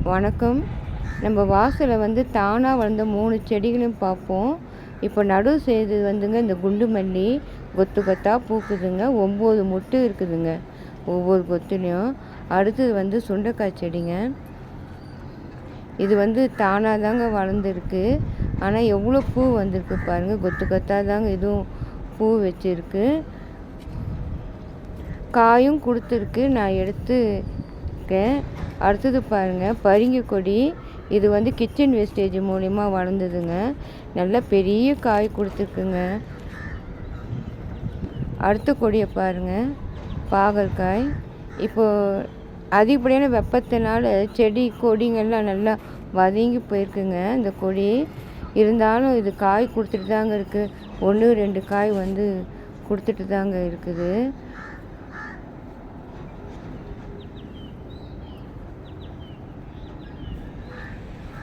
வணக்கம். நம்ம வாசலில் வந்து தானாக வளர்ந்த 3 செடிகளையும் பார்ப்போம். இப்போ நடுவு செய்தது வந்துங்க இந்த குண்டு மல்லி கொத்து கொத்தாக பூக்குதுங்க. 9 மொட்டு இருக்குதுங்க ஒவ்வொரு கொத்துலேயும். அடுத்தது வந்து சுண்டைக்காய் செடிங்க. இது வந்து தானாக தாங்க வளர்ந்துருக்கு. ஆனால் எவ்வளோ பூ வந்திருக்கு பாருங்கள். கொத்து கொத்தாக தாங்க இதுவும் பூ வச்சுருக்கு. காயும் கொடுத்துருக்கு. நான் எடுத்துருக்கேன். அடுத்தது பாருங்கள் பரிங்கி கொடி. இது வந்து கிச்சன் வேஸ்டேஜ் மூலிமா வளர்ந்ததுங்க. நல்ல பெரிய காய் கொடுத்துருக்குங்க. அடுத்த கொடியை பாருங்கள் பாகற்காய். இப்போது அதிகப்படியான வெப்பத்தினால செடி கொடிங்கள்லாம் நல்லா வதங்கி போயிருக்குங்க இந்த கொடி. இருந்தாலும் இது காய் கொடுத்துட்டு தாங்க இருக்குது. 1 2 காய் வந்து கொடுத்துட்டு தாங்க இருக்குது.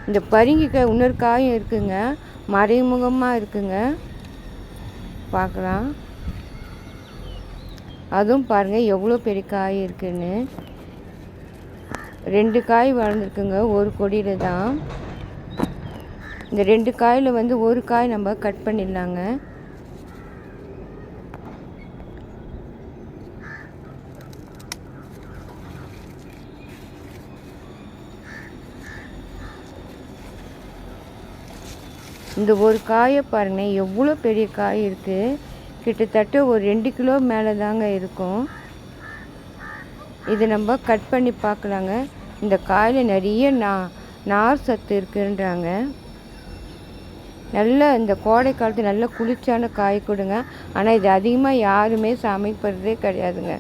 இந்த பரிங்கிக்காய் இன்னொரு காயும் இருக்குங்க. மறைமுகமாக இருக்குங்க, பார்க்கலாம். அதுவும் பாருங்கள் எவ்வளோ பெரிய காய் இருக்குன்னு. 2 காய் வளர்ந்துருக்குங்க ஒரு கொடியில் தான். இந்த 2 காயில் வந்து ஒரு காய் நம்ம கட் பண்ணிடலாங்க. இந்த ஒரு காயை பாருங்கள் எவ்வளோ பெரிய காய் இருக்குது. கிட்டத்தட்ட ஒரு 2 கிலோ மேலே தாங்க இருக்கும். இது நம்ம கட் பண்ணி பார்க்கலாங்க. இந்த காயில் நிறைய நார் சத்து இருக்குன்றாங்க. நல்ல இந்த கோடை காலத்து நல்ல குளிர்ச்சியான காய் கொடுங்க. ஆனால் இது அதிகமாக யாருமே சமைப்பதே கிடையாதுங்க.